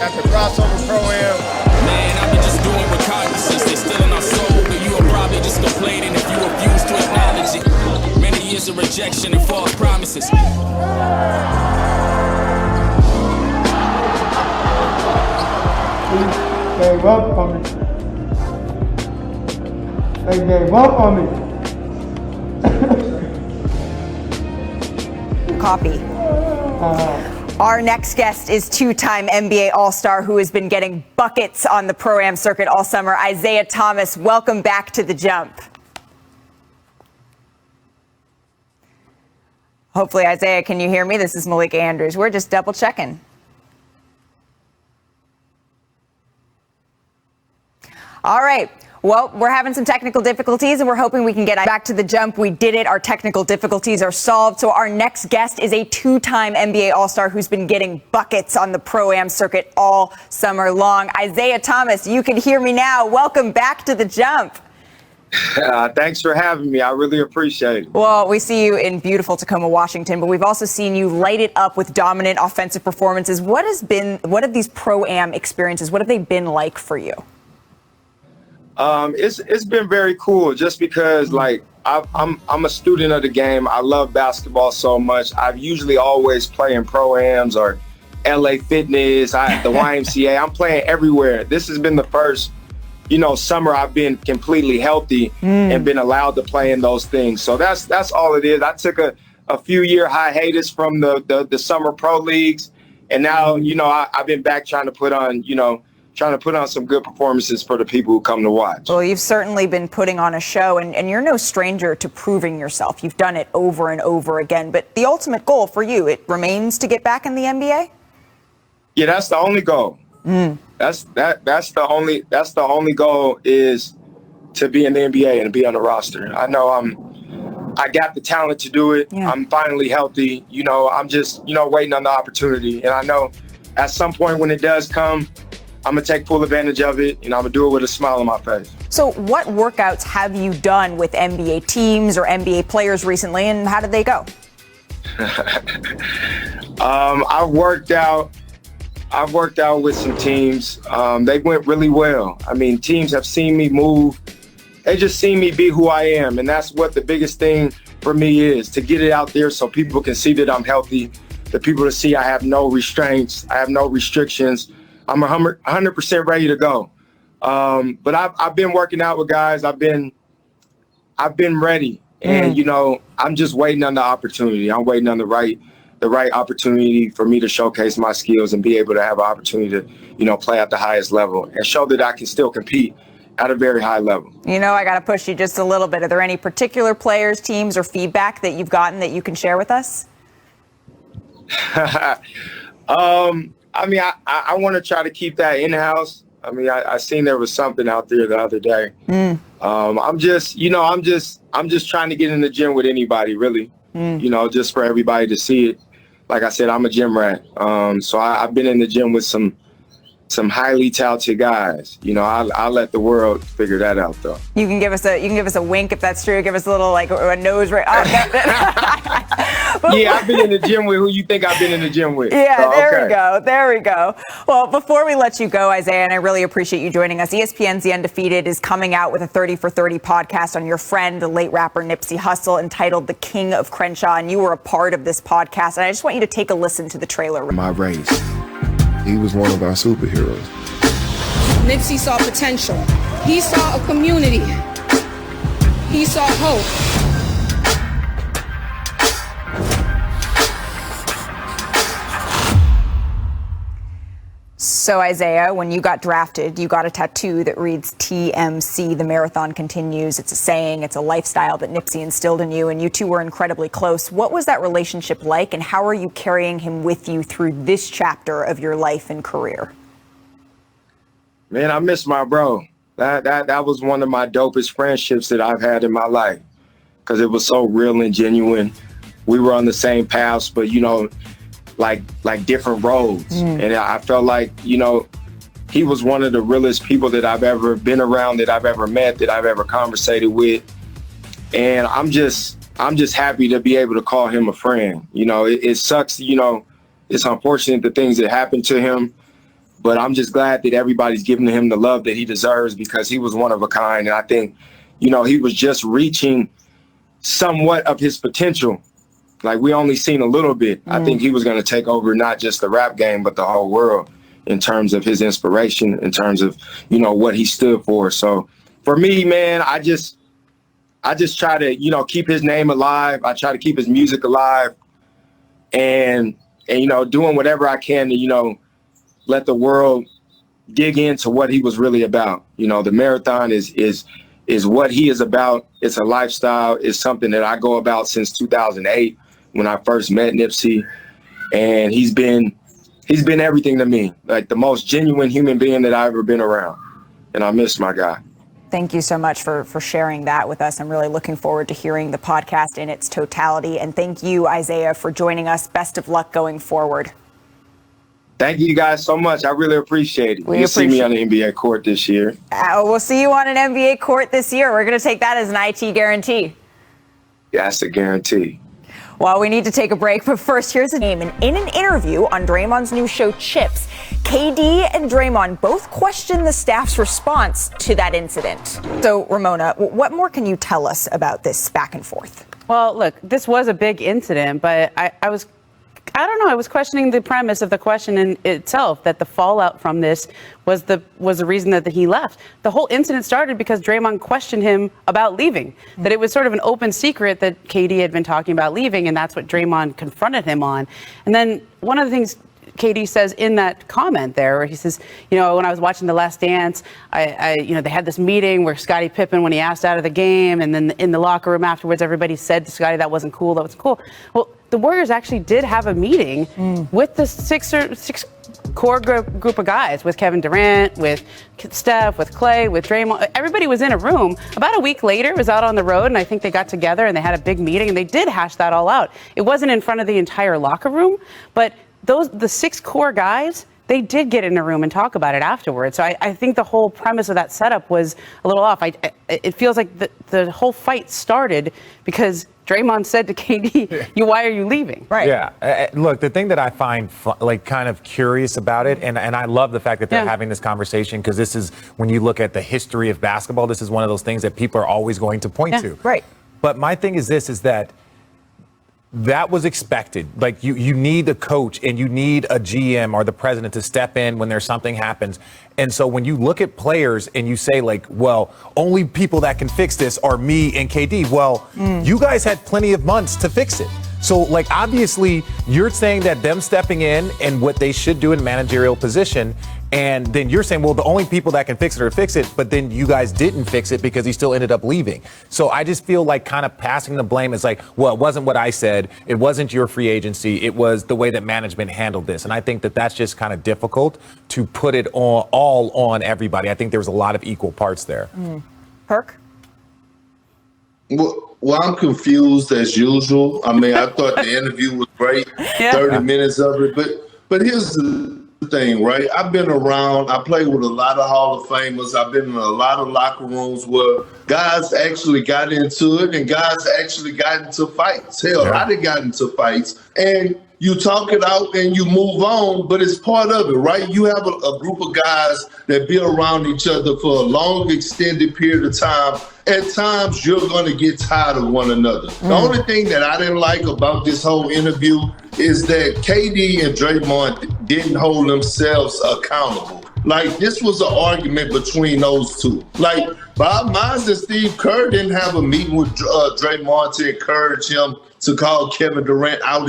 at the crossover pro-am. Man, I've been just doing recognizance. They still in our soul, but you are probably just complaining if you refuse to acknowledge it. Many years of rejection and false promises. They gave up on me. They gave up on me. Copy. Our next guest is two-time NBA All-Star who has been getting buckets on the Pro-Am circuit all summer. Isaiah Thomas, welcome back to The Jump. Hopefully, Isaiah, can you hear me? This is Malika Andrews. We're just double checking. All right. Well, we're having some technical difficulties, and we're hoping we can get back to The Jump. We did it. Our technical difficulties are solved. So our next guest is a two-time NBA All-Star who's been getting buckets on the Pro-Am circuit all summer long. Isaiah Thomas, you can hear me now. Welcome back to The Jump. Thanks for having me. I really appreciate it. Well, we see you in beautiful Tacoma, Washington, but we've also seen you light it up with dominant offensive performances. What have these Pro-Am experiences, what have they been like for you? It's been very cool just because like I'm a student of the game. I love basketball so much. I've usually always play in Pro-Ams or LA Fitness, the YMCA. I'm playing everywhere. This has been the first, summer I've been completely healthy and been allowed to play in those things. So that's all it is. I took a few year hiatus from the summer pro leagues, and now I've been back trying to put on some good performances for the people who come to watch. Well, you've certainly been putting on a show, and you're no stranger to proving yourself. You've done it over and over again. But the ultimate goal for you, it remains to get back in the NBA? Yeah, that's the only goal. That's the only goal is to be in the NBA and be on the roster. I know I got the talent to do it. Yeah. I'm finally healthy. I'm just, waiting on the opportunity. And I know at some point when it does come, I'm going to take full advantage of it, and I'm going to do it with a smile on my face. So what workouts have you done with NBA teams or NBA players recently, and how did they go? I've worked out with some teams. They went really well. I mean, teams have seen me move. They just seen me be who I am, and that's what the biggest thing for me is, to get it out there so people can see that I'm healthy, the people to see I have no restraints, I have no restrictions. I'm 100% ready to go. But I've been working out with guys. I've been ready, and I'm just waiting on the opportunity. I'm waiting on the right opportunity for me to showcase my skills and be able to have an opportunity to play at the highest level and show that I can still compete at a very high level. I got to push you just a little bit. Are there any particular players, teams, or feedback that you've gotten that you can share with us? I mean, I want to try to keep that in-house. I mean, I seen there was something out there the other day. I'm just trying to get in the gym with anybody, really. Just for everybody to see it. Like I said, I'm a gym rat. So I've been in the gym with some highly talented guys. I'll let the world figure that out, though. You can give us a wink if that's true. Give us a little a nose right. Yeah, I've been in the gym with who you think I've been in the gym with. Yeah, so, there we go. Well, before we let you go, Isaiah, and I really appreciate you joining us, ESPN's The Undefeated is coming out with a 30 for 30 podcast on your friend, the late rapper Nipsey Hussle, entitled The King of Crenshaw, and you were a part of this podcast, and I just want you to take a listen to the trailer. My race. He was one of our superheroes. Nipsey saw potential. He saw a community. He saw hope. So, Isaiah, when you got drafted, you got a tattoo that reads TMC, the marathon continues. It's a saying, it's a lifestyle that Nipsey instilled in you, and you two were incredibly close. What was that relationship like, and how are you carrying him with you through this chapter of your life and career? Man, I miss my bro. That was one of my dopest friendships that I've had in my life, because it was so real and genuine. We were on the same paths, but like different roads. And I felt like, he was one of the realest people that I've ever been around, that I've ever met, that I've ever conversated with. And I'm just happy to be able to call him a friend. It sucks, it's unfortunate the things that happened to him, But I'm just glad that everybody's giving him the love that he deserves because he was one of a kind. And I think, he was just reaching somewhat of his potential. Like, we only seen a little bit. I think he was going to take over not just the rap game, but the whole world in terms of his inspiration, in terms of, what he stood for. So for me, man, I just try to, keep his name alive. I try to keep his music alive and doing whatever I can to, let the world dig into what he was really about. The marathon is what he is about. It's a lifestyle. It's something that I go about since 2008 when I first met Nipsey. And he's been everything to me, like the most genuine human being that I've ever been around. And I miss my guy. Thank you so much for sharing that with us. I'm really looking forward to hearing the podcast in its totality. And thank you, Isaiah, for joining us. Best of luck going forward. Thank you guys so much. I really appreciate it. You'll see me on the NBA court this year. We'll see you on an NBA court this year. We're going to take that as an IT guarantee. Yeah, that's a guarantee. Well, we need to take a break, but first, here's a name. And in an interview on Draymond's new show, Chips, KD and Draymond both questioned the staff's response to that incident. So, Ramona, what more can you tell us about this back and forth? Well, look, this was a big incident, but I don't know. I was questioning the premise of the question in itself, that the fallout from this was the reason that he left. The whole incident started because Draymond questioned him about leaving, that it was sort of an open secret that KD had been talking about leaving, and that's what Draymond confronted him on. And then one of the things KD says in that comment there, where he says, when I was watching The Last Dance, they had this meeting where Scottie Pippen, when he asked out of the game, and then in the locker room afterwards, everybody said to Scottie, that wasn't cool. Well, the Warriors actually did have a meeting with the six core group of guys, with Kevin Durant, with Steph, with Clay, with Draymond. Everybody was in a room. About a week later, it was out on the road, and I think they got together and they had a big meeting, and they did hash that all out. It wasn't in front of the entire locker room, but the six core guys, they did get in a room and talk about it afterwards. So I think the whole premise of that setup was a little off. It feels like the whole fight started because Draymond said to KD, why are you leaving? Right. Yeah. Look, the thing that I find kind of curious about it, and I love the fact that they're having this conversation, because this is, when you look at the history of basketball, this is one of those things that people are always going to point to. Right. But my thing is this, is that was expected. Like, you need a coach and you need a GM or the president to step in when there's something happens. And so when you look at players and you say, like, well, only people that can fix this are me and KD. Well, you guys had plenty of months to fix it. So, like, obviously you're saying that them stepping in and what they should do in a managerial position, and then you're saying, well, the only people that can fix it, but then you guys didn't fix it because he still ended up leaving. So I just feel like kind of passing the blame is like, well, it wasn't what I said. It wasn't your free agency. It was the way that management handled this. And I think that that's just kind of difficult to put it all on everybody. I think there was a lot of equal parts there. Perk? Well, I'm confused as usual. I mean, I thought the interview was great, 30 minutes of it. But here's the thing, right? I've been around. I played with a lot of Hall of Famers. I've been in a lot of locker rooms where guys actually got into it and guys actually got into fights. Hell, I done got into fights. And you talk it out and you move on, but it's part of it, right? You have a group of guys that be around each other for a long, extended period of time. At times, you're going to get tired of one another. The only thing that I didn't like about this whole interview is that KD and Draymond didn't hold themselves accountable. Like, this was an argument between those two. Like, Bob Myers and Steve Kerr didn't have a meeting with Draymond to encourage him to call Kevin Durant out of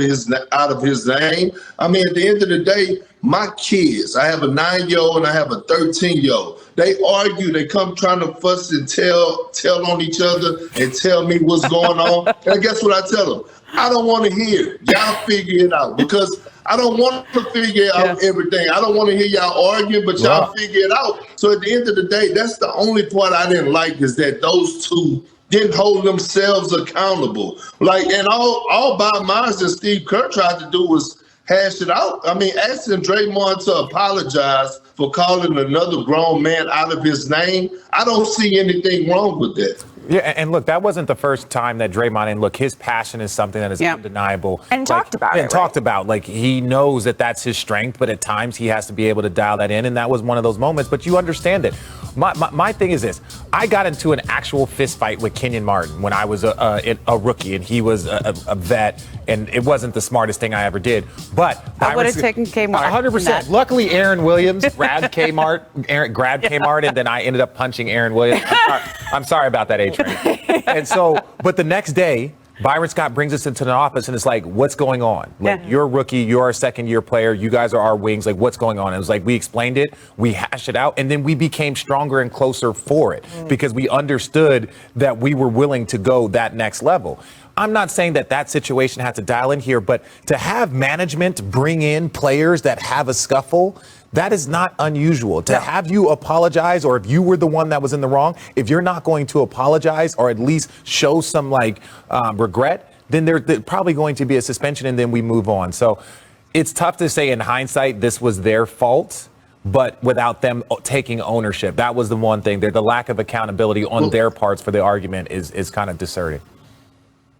his name. I mean, at the end of the day, my kids, I have a 9-year-old and I have a 13-year-old. They argue, they come trying to fuss and tell on each other and tell me what's going on. And guess what I tell them? I don't want to hear it. Y'all figure it out, because I don't want to figure out everything. I don't want to hear y'all arguing, but y'all figure it out. So at the end of the day, that's the only part I didn't like, is that those two didn't hold themselves accountable. Like, and all Bob Myers and Steve Kerr tried to do was hash it out. I mean, asking Draymond to apologize for calling another grown man out of his name, I don't see anything wrong with that. Yeah, and look, that wasn't the first time that Draymond, and look, his passion is something that is undeniable. And talked about it. And talked about, like, he knows that that's his strength, but at times he has to be able to dial that in, and that was one of those moments, but you understand it. My thing is this. I got into an actual fist fight with Kenyon Martin when I was a rookie, and he was a vet, and it wasn't the smartest thing I ever did. But I would have taken Kmart. 100%. Luckily, Aaron Williams grabbed Kmart, and then I ended up punching Aaron Williams. I'm sorry about that, Adrian. And so, but the next day, Byron Scott brings us into the office and it's like, what's going on? Like, you're a rookie, you're a second-year player, you guys are our wings, like, what's going on? And it was like, we explained it, we hashed it out, and then we became stronger and closer for it because we understood that we were willing to go that next level. I'm not saying that situation had to dial in here, but to have management bring in players that have a scuffle, that is not unusual. To have you apologize, or if you were the one that was in the wrong, if you're not going to apologize or at least show some regret, then there's probably going to be a suspension and then we move on. So it's tough to say in hindsight this was their fault, but without them taking ownership. That was the one thing. The lack of accountability on their parts for the argument is kind of discerning.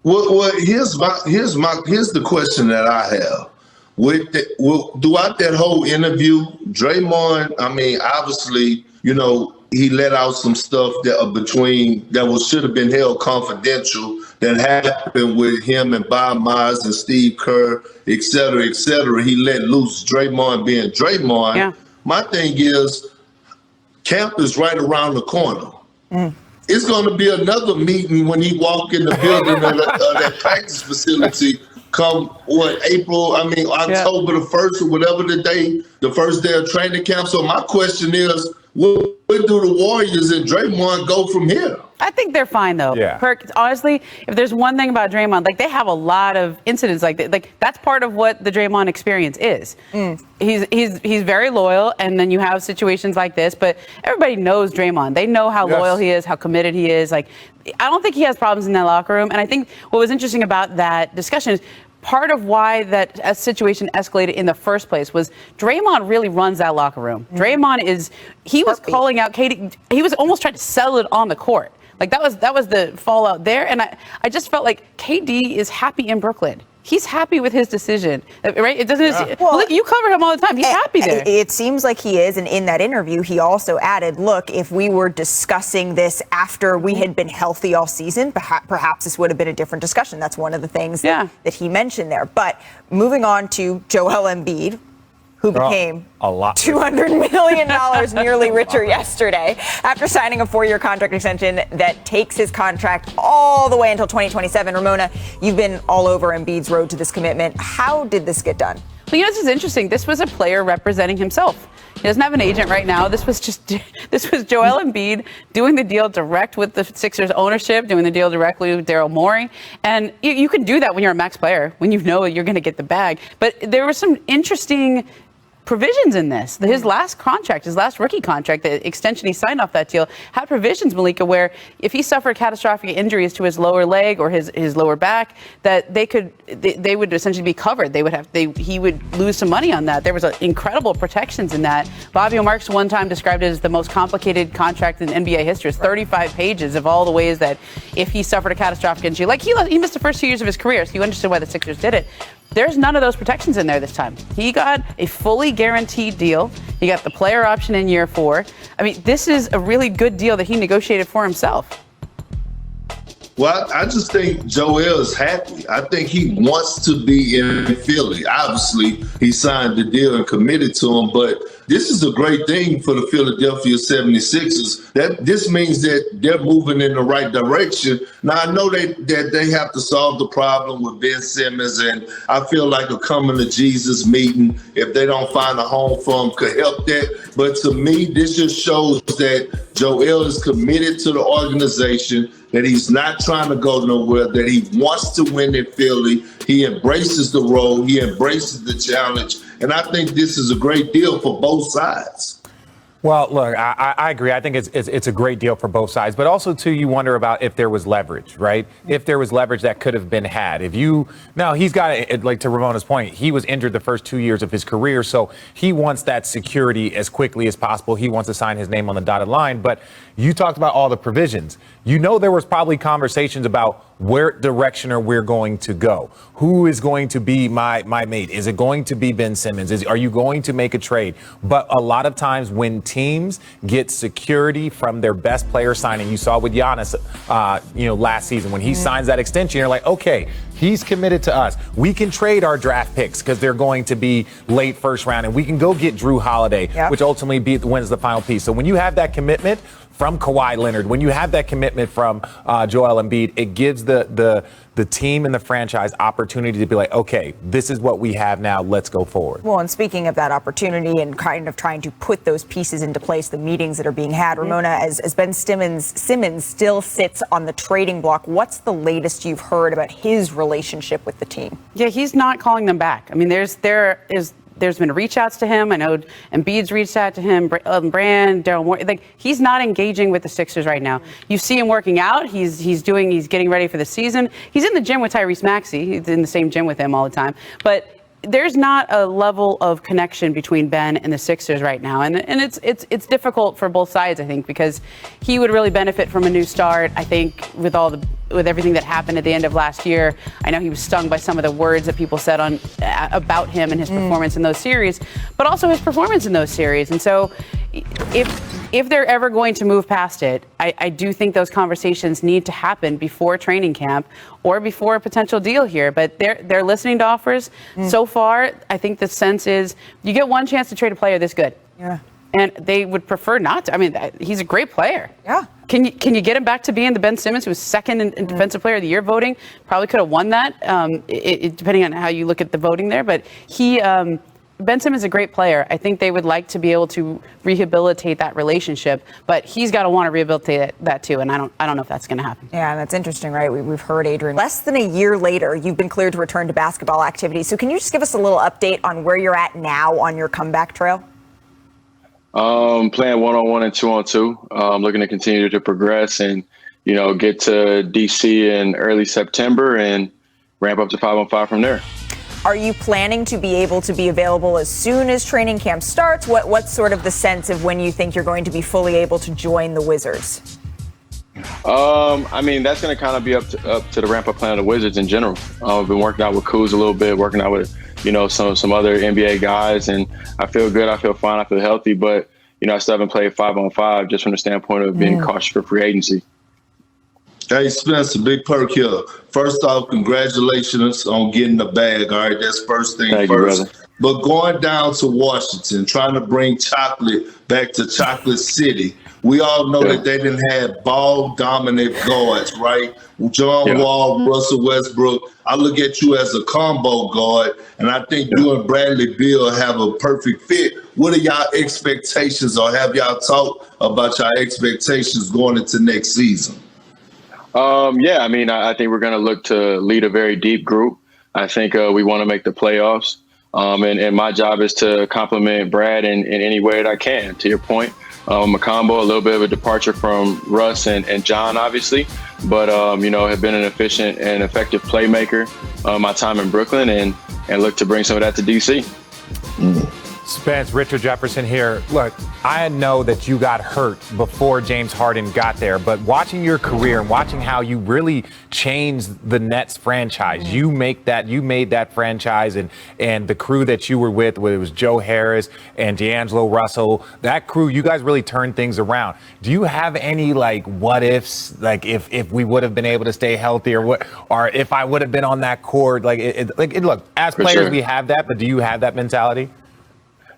Well, here's the question that I have. Throughout that whole interview, Draymond, I mean, obviously, he let out some stuff that should have been held confidential that happened with him and Bob Myers and Steve Kerr, et cetera, et cetera. He let loose, Draymond being Draymond. Yeah. My thing is, camp is right around the corner. It's going to be another meeting when he walk in the building of that practice facility come October the 1st or whatever the first day of training camp. So my question is, where do the Warriors and Draymond go from here? I think they're fine, though. Yeah. Perk, honestly, if there's one thing about Draymond, they have a lot of incidents like that. That's part of what the Draymond experience is. He's very loyal, and then you have situations like this, but everybody knows Draymond. They know how loyal he is, how committed he is. I don't think he has problems in that locker room, and I think what was interesting about that discussion is part of why that situation escalated in the first place was Draymond really runs that locker room. Draymond was calling out KD. He was almost trying to settle it on the court. That was the fallout there. And I just felt like KD is happy in Brooklyn. He's happy with his decision, right? It doesn't. Well, look, you cover him all the time. He's happy there. It seems like he is. And in that interview, he also added, look, if we were discussing this after we had been healthy all season, perhaps this would have been a different discussion. That's one of the things that he mentioned there. But moving on to Joel Embiid, who became $200 million nearly richer yesterday after signing a 4-year contract extension that takes his contract all the way until 2027. Ramona, you've been all over Embiid's road to this commitment. How did this get done? Well, this is interesting. This was a player representing himself. He doesn't have an agent right now. This was Joel Embiid doing the deal direct with the Sixers ownership, doing the deal directly with Daryl Morey. And you can do that when you're a max player, when you know you're going to get the bag. But there were some interesting provisions in this. His last rookie contract, the extension he signed off that deal, had provisions, Malika, where if he suffered catastrophic injuries to his lower leg or his lower back, that they would essentially be covered. He would lose some money on that. There was incredible protections in that. Bobby O'Marks one time described it as the most complicated contract in NBA history. It's 35 pages of all the ways that if he suffered a catastrophic injury, he missed the first 2 years of his career, so you understood why the Sixers did it. There's none of those protections in there this time. He got a fully guaranteed deal. He got the player option in year 4. I mean, this is a really good deal that he negotiated for himself. Well, I just think Joel is happy. I think he wants to be in Philly. Obviously, he signed the deal and committed to him, but this is a great thing for the Philadelphia 76ers. This means that they're moving in the right direction. Now, I know that they have to solve the problem with Ben Simmons, and I feel like a coming to Jesus meeting, if they don't find a home for him, could help that. But to me, this just shows that Joel is committed to the organization, that he's not trying to go nowhere, that he wants to win in Philly. He embraces the role. He embraces the challenge. And I think this is a great deal for both sides. Well, look, I agree. I think it's a great deal for both sides, but also too, you wonder about if there was leverage, right? If there was leverage that could have been had. Now he's got, like to Ramona's point, he was injured the first 2 years of his career, so he wants that security as quickly as possible. He wants to sign his name on the dotted line, but you talked about all the provisions. There was probably conversations about where direction are we're going to go. Who is going to be my mate? Is it going to be Ben Simmons? Are you going to make a trade? But a lot of times when teams get security from their best player signing, you saw with Giannis, last season when he signs that extension, you're like, okay, he's committed to us. We can trade our draft picks because they're going to be late first round, and we can go get Drew Holiday, which ultimately wins the final piece. So when you have that commitment from Kawhi Leonard, when you have that commitment from Joel Embiid, it gives the team and the franchise opportunity to be like, okay, this is what we have now. Let's go forward. Well, and speaking of that opportunity and kind of trying to put those pieces into place, the meetings that are being had, Ramona, as Ben Simmons still sits on the trading block, what's the latest you've heard about his relationship with the team? Yeah, he's not calling them back. I mean, there's been reach outs to him. I know Embiid's reached out to him, Brand, Daryl Morey. Like, he's not engaging with the Sixers right now. You see him working out. He's getting ready for the season. He's in the gym with Tyrese Maxey. He's in the same gym with him all the time. But there's not a level of connection between Ben and the Sixers right now. And it's difficult for both sides, I think, because he would really benefit from a new start. I think with everything that happened at the end of last year, I know he was stung by some of the words that people said about him and his performance in those series, but also his performance in those series. And so if they're ever going to move past it, I do think those conversations need to happen before training camp or before a potential deal here. But they're listening to offers. So far, I think the sense is you get one chance to trade a player this good. Yeah. And they would prefer not to. I mean, he's a great player. Yeah. Can you get him back to being the Ben Simmons who was second in Defensive Player of the Year voting? Probably could have won that, depending on how you look at the voting there. But Ben Simmons is a great player. I think they would like to be able to rehabilitate that relationship, but he's got to want to rehabilitate that too. And I don't know if that's going to happen. Yeah, that's interesting, right? We've heard, Adrian. Less than a year later, you've been cleared to return to basketball activity. So can you just give us a little update on where you're at now on your comeback trail? Playing 1-on-1 and 2-on-2. Looking to continue to progress and, get to DC in early September and ramp up to 5-on-5 from there. Are you planning to be able to be available as soon as training camp starts? What's sort of the sense of when you think you're going to be fully able to join the Wizards? I mean, that's going to kind of be up to the ramp-up plan of the Wizards in general. I've been working out with Kuz a little bit, working out with, some other NBA guys, and I feel good. I feel fine. I feel healthy, but, I still haven't played 5-on-5 just from the standpoint of being cautious for free agency. Hey, Spencer, big perk here. First off, congratulations on getting the bag. All right, that's first thing Thank first. You, brother. But going down to Washington, trying to bring chocolate back to Chocolate City, we all know that they didn't have ball-dominant guards, right? John Wall, Russell Westbrook. I look at you as a combo guard, and I think you and Bradley Beal have a perfect fit. What are y'all expectations, or have y'all talked about y'all expectations going into next season? I mean, I think we're going to look to lead a very deep group. I think we want to make the playoffs. And my job is to compliment Brad in any way that I can, to your point. I'm a combo, a little bit of a departure from Russ and John, obviously, but, have been an efficient and effective playmaker my time in Brooklyn and look to bring some of that to DC. Spence, Richard Jefferson here. Look, I know that you got hurt before James Harden got there, but watching your career and watching how you really changed the Nets franchise, you made that franchise and the crew that you were with, whether it was Joe Harris and D'Angelo Russell, that crew, you guys really turned things around. Do you have any what ifs, if we would have been able to stay healthy or if I would have been on that court? Look, as players, we have that, but do you have that mentality?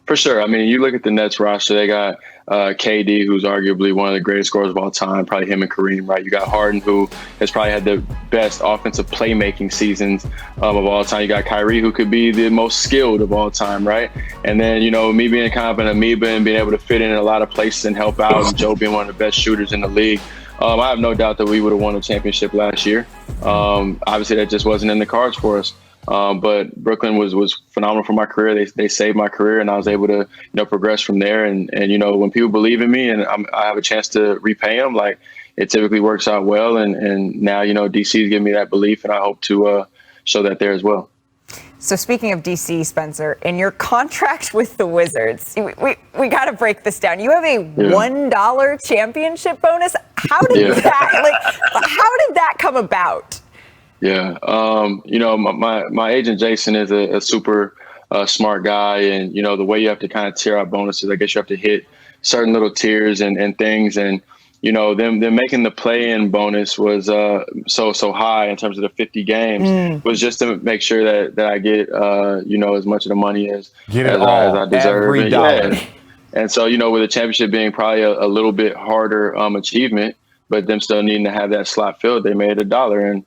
For sure. I mean, you look at the Nets roster, they got KD, who's arguably one of the greatest scorers of all time, probably him and Kareem, right? You got Harden, who has probably had the best offensive playmaking seasons of all time. You got Kyrie, who could be the most skilled of all time, right? And then, me being kind of an amoeba and being able to fit in a lot of places and help out, and Joe being one of the best shooters in the league. I have no doubt that we would have won a championship last year. Obviously, that just wasn't in the cards for us. But Brooklyn was phenomenal for my career. They saved my career, and I was able to progress from there. And when people believe in me and I have a chance to repay them, like, it typically works out well. And now DC is giving me that belief, and I hope to show that there as well. So speaking of DC, Spencer, in your contract with the Wizards, we got to break this down. You have a $1 championship bonus. How did that come about? Yeah, my agent Jason is a super smart guy, and the way you have to kind of tier out bonuses, I guess you have to hit certain little tiers and things, and them making the play-in bonus was so high in terms of the 50 games was just to make sure that I get as much of the money as I deserve. Every dollar. Yeah. And so with the championship being probably a little bit harder achievement, but them still needing to have that slot filled, they made $1. And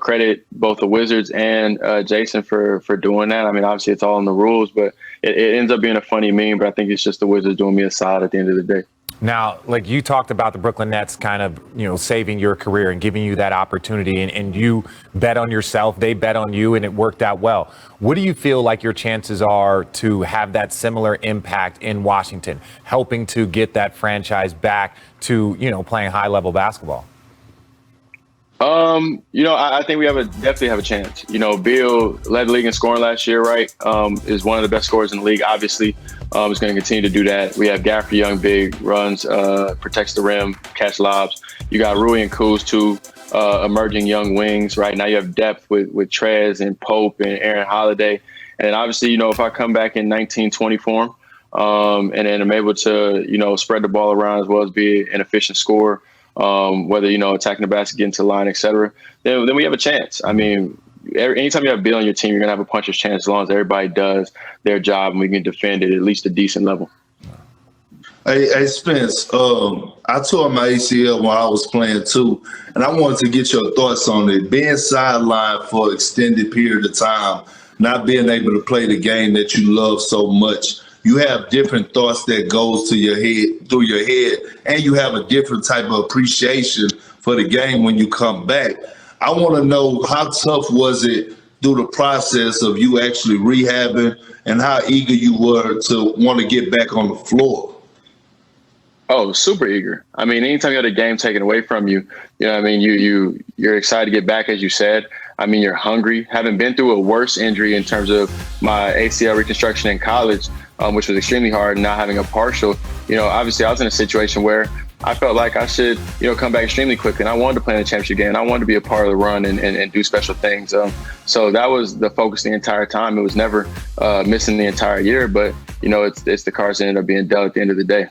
credit both the Wizards and Jason for doing that. I mean, obviously it's all in the rules, but it ends up being a funny meme. But I think it's just the Wizards doing me a solid at the end of the day. Now, like you talked about the Brooklyn Nets kind of, saving your career and giving you that opportunity, and you bet on yourself, they bet on you, and it worked out well. What do you feel like your chances are to have that similar impact in Washington, helping to get that franchise back to, playing high-level basketball? I think we definitely have a chance. Beal led the league in scoring last year, right? Is one of the best scorers in the league, obviously. Is going to continue to do that. We have Gafford, young, big, runs, protects the rim, catch lobs. You got Rui and Kuz, two emerging young wings, right? Now you have depth with Trez and Pope and Aaron Holiday. And obviously, if I come back in 19-20 form, and then I'm able to, spread the ball around as well as be an efficient scorer, whether, attacking the basket, getting to the line, et cetera, then we have a chance. I mean, anytime you have Bill on your team, you're going to have a puncher's chance as long as everybody does their job and we can defend it at least a decent level. Hey Spence, I tore my ACL while I was playing too, and I wanted to get your thoughts on it. Being sidelined for an extended period of time, not being able to play the game that you love so much, you have different thoughts that goes through your head, and you have a different type of appreciation for the game when you come back. I want to know, how tough was it through the process of you actually rehabbing, and how eager you were to want to get back on the floor? Oh, super eager. I mean, anytime you have a game taken away from you, you're excited to get back, as you said. I mean, you're hungry. Having been through a worse injury in terms of my ACL reconstruction in college, which was extremely hard, and not having a partial, obviously I was in a situation where I felt like I should, come back extremely quickly, and I wanted to play in the championship game. I wanted to be a part of the run and do special things. So that was the focus the entire time. It was never missing the entire year, but it's the cards that ended up being dealt at the end of the day.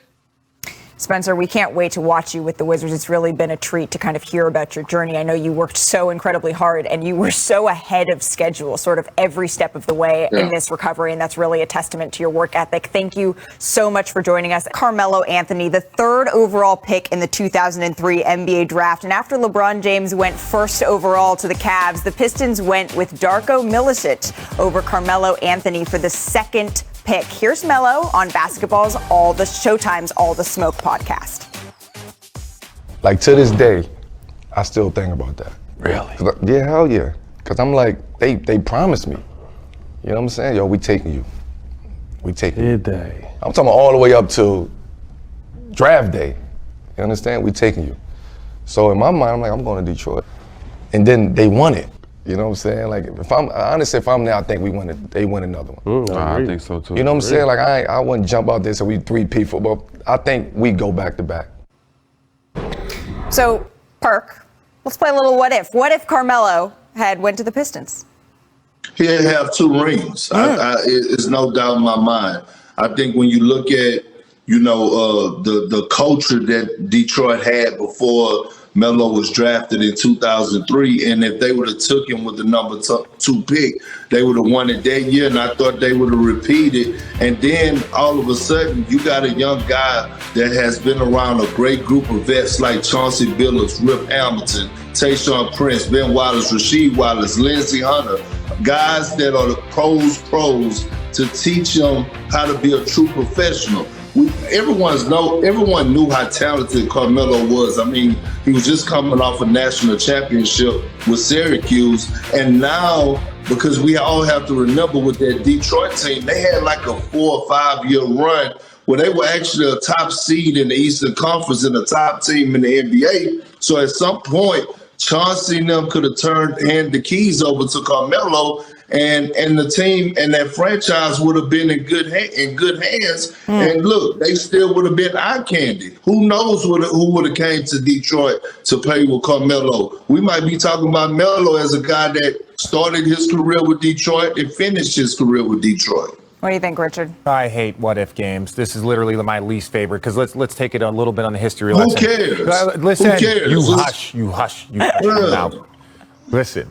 Spencer, we can't wait to watch you with the Wizards. It's really been a treat to kind of hear about your journey. I know you worked so incredibly hard, and you were so ahead of schedule sort of every step of the way in this recovery, and that's really a testament to your work ethic. Thank you so much for joining us. Carmelo Anthony, the third overall pick in the 2003 NBA draft, and after LeBron James went first overall to the Cavs, the Pistons went with Darko Milicic over Carmelo Anthony for the second pick. Here's Melo on basketball's Showtime's All the Smoke podcast. Like, to this day, I still think about that. Really? Yeah, hell yeah. Because I'm like, they promised me. You know what I'm saying? Yo, we taking you. We taking you. Did they? I'm talking all the way up to draft day. You understand? We taking you. So in my mind, I'm like, I'm going to Detroit. And then they won it. You know what I'm saying? Like, if I'm there, I think they win another one. I think so too. You know what I'm saying? Like, I wouldn't jump out there so we 3P football. I think we go back to back. So, Perk, let's play a little what if. What if Carmelo had went to the Pistons? He'd have 2 rings. It's no doubt in my mind. I think when you look at, the culture that Detroit had before Melo was drafted in 2003, and if they would have took him with the number 2 pick, they would have won it that year, and I thought they would have repeated. And then all of a sudden, you got a young guy that has been around a great group of vets like Chauncey Billups, Rip Hamilton, Tayshaun Prince, Ben Wallace, Rasheed Wallace, Lindsey Hunter, guys that are the pros to teach them how to be a true professional. everyone knew how talented Carmelo was. I mean, he was just coming off a national championship with Syracuse, and now, because we all have to remember with that Detroit team, they had like a 4 or 5 year run where they were actually a top seed in the Eastern Conference and a top team in the NBA. So at some point, Chauncey and them could have handed the keys over to Carmelo, and the team and that franchise would have been in good hands. And look, they still would have been eye candy. Who knows who would have came to Detroit to play with Carmelo? We might be talking about Melo as a guy that started his career with Detroit and finished his career with Detroit. What do you think, Richard? I hate what-if games. This is literally my least favorite, because let's take it a little bit on the history Who lesson. cares? Listen, Who cares? You hush your mouth. Listen,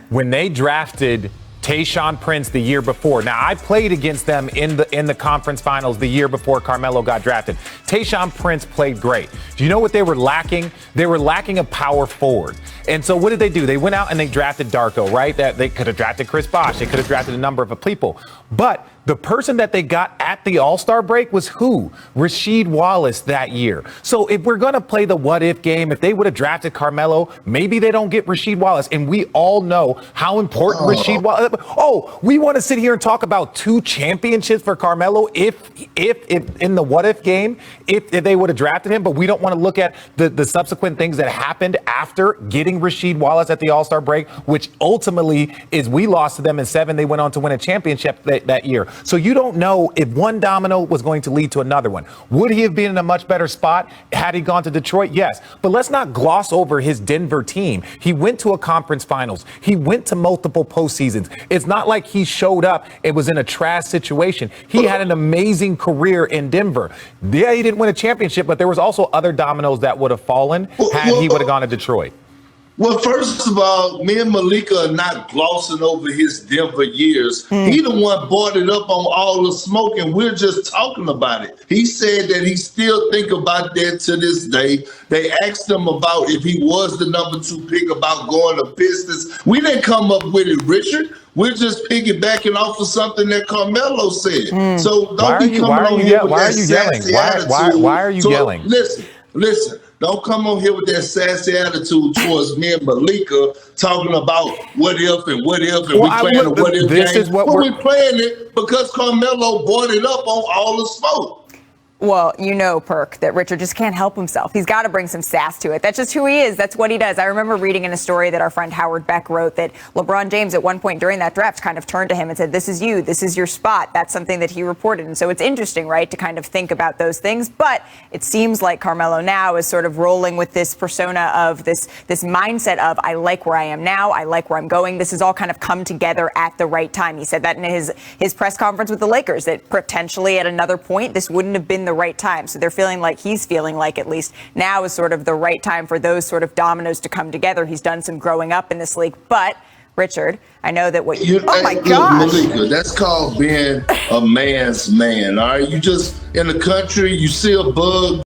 when they drafted Tayshaun Prince the year before. Now, I played against them in the conference finals the year before Carmelo got drafted. Tayshaun Prince played great. Do you know what they were lacking? They were lacking a power forward. And so what did they do? They went out and they drafted Darko, right? That they could have drafted Chris Bosh. They could have drafted a number of people. But the person that they got at the All-Star break was who? Rasheed Wallace that year. So if we're going to play the what-if game, if they would have drafted Carmelo, maybe they don't get Rasheed Wallace. And we all know how important Rasheed Wallace. Oh, we want to sit here and talk about 2 championships for Carmelo if in the what-if game, if they would have drafted him. But we don't want to look at the subsequent things that happened after getting Rasheed Wallace at the All-Star break, which ultimately is we lost to them in 7. They went on to win a championship that year. So you don't know if one domino was going to lead to another one. Would he have been in a much better spot had he gone to Detroit? Yes. But let's not gloss over his Denver team. He went to a conference finals. He went to multiple postseasons. It's not like he showed up, it was in a trash situation. He had an amazing career in Denver. Yeah, he didn't win a championship, but there was also other dominoes that would have fallen had he would have gone to Detroit. Well, first of all, me and Malika are not glossing over his Denver years. He the one brought it up on all the smoke, and we're just talking about it. He said that he still think about that to this day. They asked him about if he was the number 2 pick about going to Pistons. We didn't come up with it, Richard. We're just piggybacking off of something that Carmelo said. So don't be coming on here with that sassy attitude. Why are you yelling? Listen. Don't come on here with that sassy attitude towards me and Malika talking about what if and we playing a what if game. We're playing it because Carmelo brought it up on all the smoke. Well, you know, Perk, that Richard just can't help himself. He's got to bring some sass to it. That's just who he is. That's what he does. I remember reading in a story that our friend Howard Beck wrote that LeBron James at one point during that draft kind of turned to him and said, this is you. This is your spot. That's something that he reported. And so it's interesting, right, to kind of think about those things. But it seems like Carmelo now is sort of rolling with this persona of this mindset of, I like where I am now. I like where I'm going. This has all kind of come together at the right time. He said that in his press conference with the Lakers, that potentially at another point, this wouldn't have been the right time. So they're feeling like he's feeling like at least now is sort of the right time for those sort of dominoes to come together. He's done some growing up in this league. But, Richard, I know that what you... Oh, my gosh. Malika, that's called being a man's man, all right? You just, in the country, you see a bug,